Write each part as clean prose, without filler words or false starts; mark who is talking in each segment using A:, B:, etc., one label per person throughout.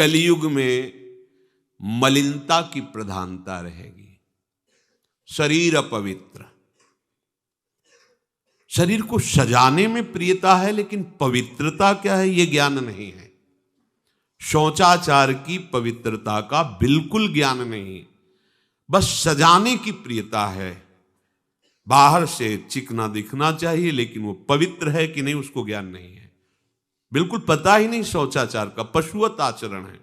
A: कलयुग में मलिनता की प्रधानता रहेगी। शरीर अपवित्र, शरीर को सजाने में प्रियता है, लेकिन पवित्रता क्या है ये ज्ञान नहीं है। शौचाचार की पवित्रता का बिल्कुल ज्ञान नहीं, बस सजाने की प्रियता है। बाहर से चिकना दिखना चाहिए, लेकिन वो पवित्र है कि नहीं उसको ज्ञान नहीं है, बिल्कुल पता ही नहीं। शौचाचार का पशुवत आचरण है,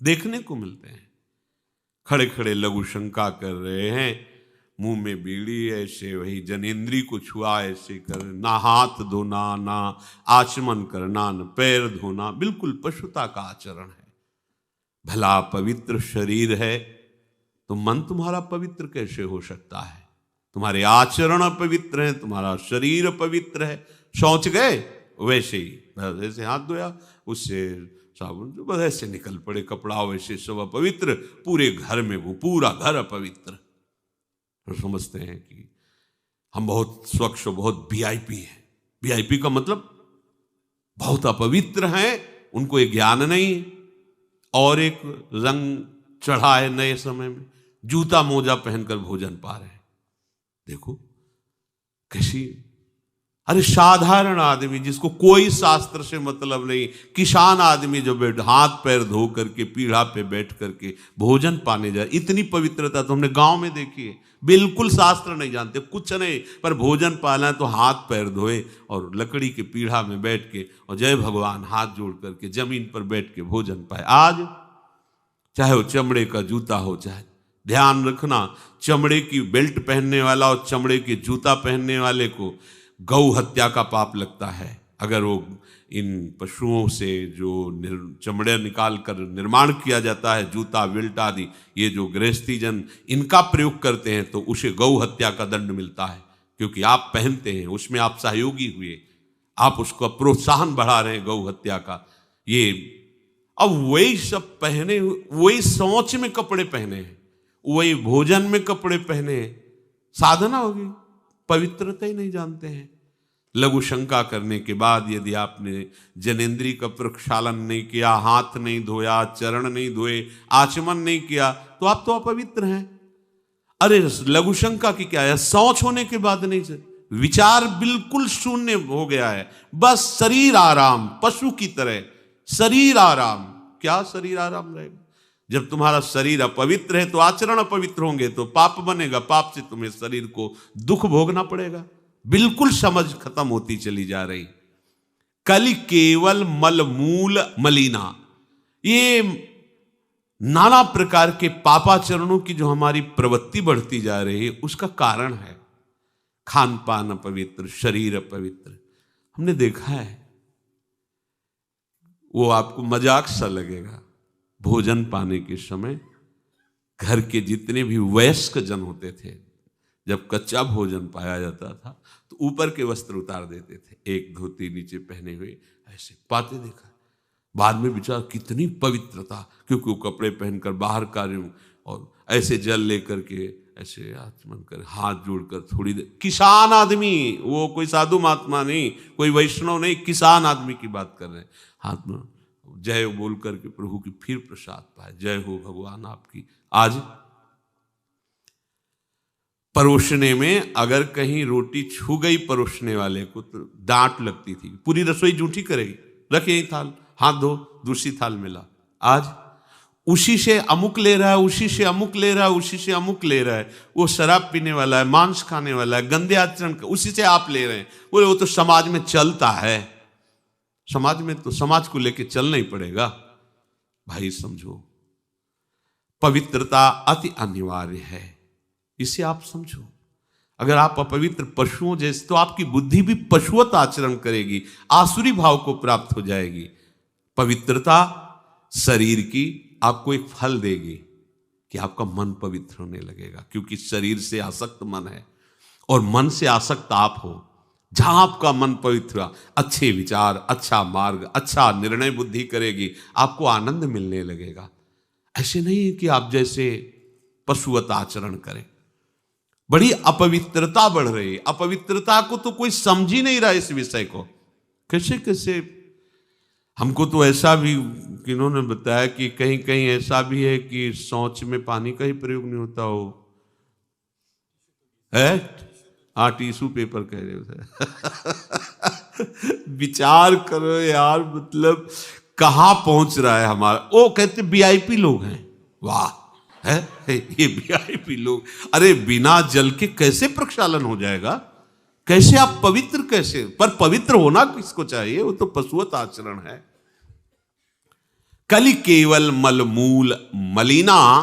A: देखने को मिलते हैं। खड़े खड़े लघु शंका कर रहे हैं, मुंह में बीड़ी, ऐसे वही जनेंद्री को छुआ ऐसे कर, ना हाथ धोना, ना आचमन करना, न पैर धोना, बिल्कुल पशुता का आचरण है। भला पवित्र शरीर है तो मन तुम्हारा पवित्र कैसे हो सकता है? तुम्हारे आचरण अपवित्र हैं, तुम्हारा शरीर अपवित्र है। शौच गए वैसे ही, बस ऐसे हाथ धोया, उससे साबुन जो बस ऐसे निकल पड़े कपड़ा, वैसे सब अपवित्र। पूरे घर में वो पूरा घर अपवित्र। तो समझते हैं कि हम बहुत स्वच्छ, बहुत वीआईपी हैं। वीआईपी का मतलब बहुत अपवित्र हैं, उनको ये ज्ञान नहीं। और एक रंग चढ़ा है नए समय में, जूता मोजा पहनकर भोजन पा रहे हैं। देखो कैसी, अरे साधारण आदमी जिसको कोई शास्त्र से मतलब नहीं, किसान आदमी जो हाथ पैर धो करके पीढ़ा पे बैठ करके भोजन पाने जाए, इतनी पवित्रता तो हमने गांव में देखी है। बिल्कुल शास्त्र नहीं जानते, कुछ नहीं, पर भोजन पाना है तो हाथ पैर धोए और लकड़ी के पीढ़ा में बैठ के और जय भगवान हाथ जोड़ करके जमीन पर बैठ के भोजन पाए। आज चाहे वो चमड़े का जूता हो, चाहे, ध्यान रखना, चमड़े की बेल्ट पहनने वाला और चमड़े के जूता पहनने वाले को गौ हत्या का पाप लगता है। अगर वो इन पशुओं से जो चमड़े निकाल कर निर्माण किया जाता है, जूता बेल्ट आदि, ये जो गृहस्थी जन इनका प्रयोग करते हैं, तो उसे गौ हत्या का दंड मिलता है। क्योंकि आप पहनते हैं, उसमें आप सहयोगी हुए, आप उसको प्रोत्साहन बढ़ा रहे हैं गौ हत्या का। ये अब वही सब पहने, वही शौच में कपड़े पहने हैं, वही भोजन में कपड़े पहने हैं, साधना होगी, पवित्रता ही नहीं जानते हैं। लघु शंका करने के बाद यदि आपने जनेंद्री का प्रक्षालन नहीं किया, हाथ नहीं धोया, चरण नहीं धोए, आचमन नहीं किया, तो आप तो अपवित्र हैं। अरे लघु शंका की क्या है, शौच होने के बाद नहीं से विचार बिल्कुल शून्य हो गया है, बस शरीर आराम, पशु की तरह शरीर आराम। क्या शरीर आराम रहेगा? जब तुम्हारा शरीर अपवित्र है तो आचरण अपवित्र होंगे, तो पाप बनेगा, पाप से तुम्हें शरीर को दुख भोगना पड़ेगा। बिल्कुल समझ खत्म होती चली जा रही। कल केवल मल मूल मलिना, ये नाना प्रकार के पापाचरणों की जो हमारी प्रवृत्ति बढ़ती जा रही है, उसका कारण है खान पान अपवित्र, शरीर अपवित्र। हमने देखा है, वो आपको मजाक सा लगेगा, भोजन पाने के समय घर के जितने भी वयस्क जन होते थे, जब कच्चा भोजन पाया जाता था तो ऊपर के वस्त्र उतार देते थे, एक धोती नीचे पहने हुए ऐसे पाते देखा। बाद में विचार कितनी पवित्रता, क्योंकि वो कपड़े पहनकर बाहर कार्यों और ऐसे जल लेकर के ऐसे आचमन कर हाथ जोड़कर थोड़ी देर, किसान आदमी, वो कोई साधु महात्मा नहीं, कोई वैष्णव नहीं, किसान आदमी की बात कर रहे हैं। हाथ में जय बोल करके प्रभु की फिर प्रसाद पाए, जय हो भगवान आपकी। आज परोसने में अगर कहीं रोटी छू गई परोसने वाले को तो डांट लगती थी, पूरी रसोई जूठी करेगी, रखे यही थाल, हाथ धो, दूसरी थाल मिला। आज उसी से अमुक ले रहा है, उसी से अमुक ले रहा है, उसी से अमुक ले रहा है, वो शराब पीने वाला है, मांस खाने वाला है, गंदे आचरण, उसी से आप ले रहे हैं। बोले वो तो समाज में चलता है, समाज में तो समाज को लेके चलना ही पड़ेगा। भाई समझो, पवित्रता अति अनिवार्य है, इसे आप समझो। अगर आप अपवित्र पशुओं जैसे, तो आपकी बुद्धि भी पशुवत आचरण करेगी, आसुरी भाव को प्राप्त हो जाएगी। पवित्रता शरीर की आपको एक फल देगी कि आपका मन पवित्र होने लगेगा, क्योंकि शरीर से आसक्त मन है और मन से आसक्त आप हो। जहां आपका मन पवित्र, अच्छे विचार, अच्छा मार्ग, अच्छा निर्णय बुद्धि करेगी, आपको आनंद मिलने लगेगा। ऐसे नहीं है कि आप जैसे पशुवत आचरण करें। बड़ी अपवित्रता बढ़ रही है, अपवित्रता को तो कोई समझ ही नहीं रहा इस विषय को। कैसे कैसे हमको तो ऐसा भी किन्होंने बताया कि कहीं कहीं ऐसा भी है कि शौच में पानी का ही प्रयोग नहीं होता हो है। हाँ, टिश्यू पेपर कह रहे हो विचार करो यार, मतलब कहाँ पहुंच रहा है हमारा। ओ कहते वीआईपी लोग हैं, वाह है ये वीआईपी लोग। अरे बिना जल के कैसे प्रक्षालन हो जाएगा, कैसे आप पवित्र, कैसे? पर पवित्र होना किसको चाहिए, वो तो पशुवत आचरण है। कलि केवल मलमूल मलिना,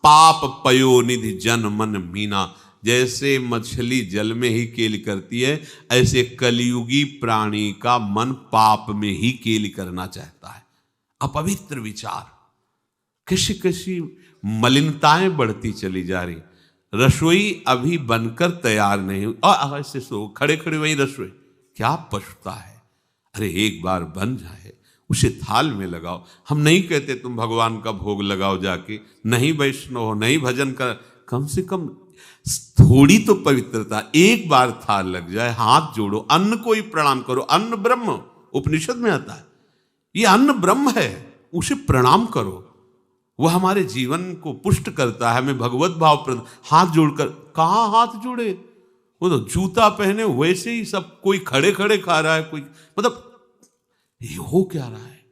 A: पाप पयोनिधि जन मन मीना। जैसे मछली जल में ही केली करती है, ऐसे कलियुगी प्राणी का मन पाप में ही केली करना चाहता है। अपवित्र विचार, कैसी कैसी मलिनताएं बढ़ती चली जा रही। रसोई अभी बनकर तैयार नहीं हुई और ऐसे सो खड़े खड़े वही रसोई, क्या पछता है। अरे एक बार बन जाए उसे थाल में लगाओ। हम नहीं कहते तुम भगवान का भोग लगाओ जाके, नहीं वैष्णव हो, नहीं भजन कर, कम से कम थोड़ी तो पवित्रता। एक बार थाल लग जाए, हाथ जोड़ो, अन्न को ही प्रणाम करो। अन्न ब्रह्म, उपनिषद में आता है, ये अन्न ब्रह्म है, उसे प्रणाम करो। वह हमारे जीवन को पुष्ट करता है, हमें भगवत भाव। हाथ जोड़कर, कहाँ हाथ जोड़े, वो तो जूता पहने वैसे ही सब, कोई खड़े खड़े खा रहा है, कोई मतलब ये हो क्या रहा है।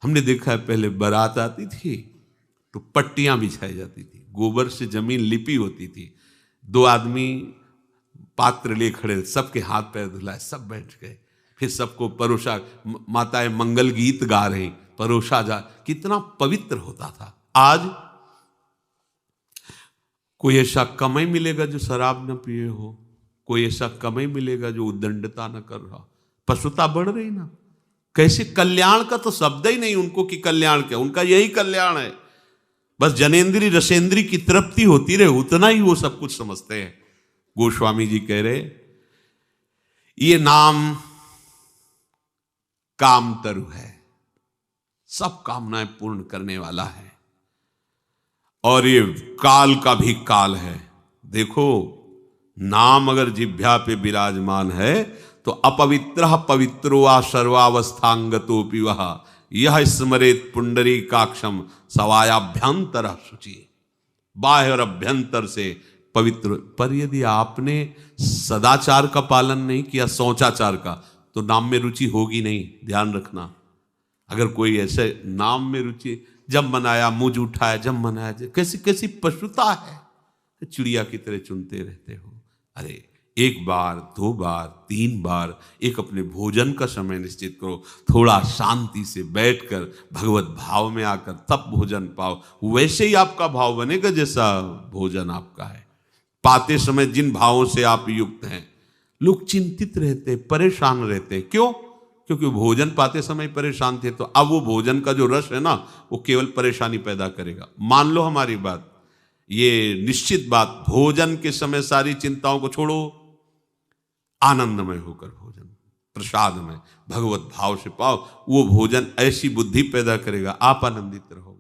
A: हमने देखा है पहले बारात आती थी तो पट्टियां बिछाई जाती थी, गोबर से जमीन लिपी होती थी, दो आदमी पात्र ले खड़े, सबके हाथ पैर धुलाए, सब बैठ गए, फिर सबको परोसा, माताएं मंगल गीत गा रही, परोसा जा, कितना पवित्र होता था। आज कोई ऐसा कमाई मिलेगा जो शराब न पिए हो, कोई ऐसा कमाई मिलेगा जो उद्दंडता न कर रहा। पशुता बढ़ रही ना, कैसे कल्याण का तो शब्द ही नहीं उनको कि कल्याण क्या, उनका यही कल्याण है, बस जनेन्द्री रसेंद्री की तृप्ति होती रहे, उतना ही वो सब कुछ समझते हैं। गोस्वामी जी कह रहे ये नाम काम तरु है, सब कामनाएं पूर्ण करने वाला है, और ये काल का भी काल है। देखो नाम अगर जिह्वा पे विराजमान है तो अपवित्र पवित्रो वा सर्वावस्थांगतोपि वह यह स्मरेत पुंडरीकाक्षम सवायाभ्यंतर शुचि। बाह्य और अभ्यंतर से पवित्र। पर यदि आपने सदाचार का पालन नहीं किया, शौचाचार का, तो नाम में रुचि होगी नहीं, ध्यान रखना। अगर कोई ऐसे नाम में रुचि, जब मनाया मुझ उठाया, जब मनाया, कैसी कैसी पशुता है, चिड़िया की तरह चुनते रहते हो। अरे एक बार, दो बार, तीन बार एक अपने भोजन का समय निश्चित करो, थोड़ा शांति से बैठकर भगवत भाव में आकर तब भोजन पाओ, वैसे ही आपका भाव बनेगा जैसा भोजन आपका है। पाते समय जिन भावों से आप युक्त हैं, लोग चिंतित रहते, परेशान रहते, क्यों? क्योंकि भोजन पाते समय परेशान थे, तो अब वो भोजन का जो रस है ना, वो केवल परेशानी पैदा करेगा। मान लो हमारी बात, ये निश्चित बात, भोजन के समय सारी चिंताओं को छोड़ो, आनंदमय होकर भोजन, प्रसाद में भगवत भाव से पाओ, वो भोजन ऐसी बुद्धि पैदा करेगा, आप आनंदित रहो।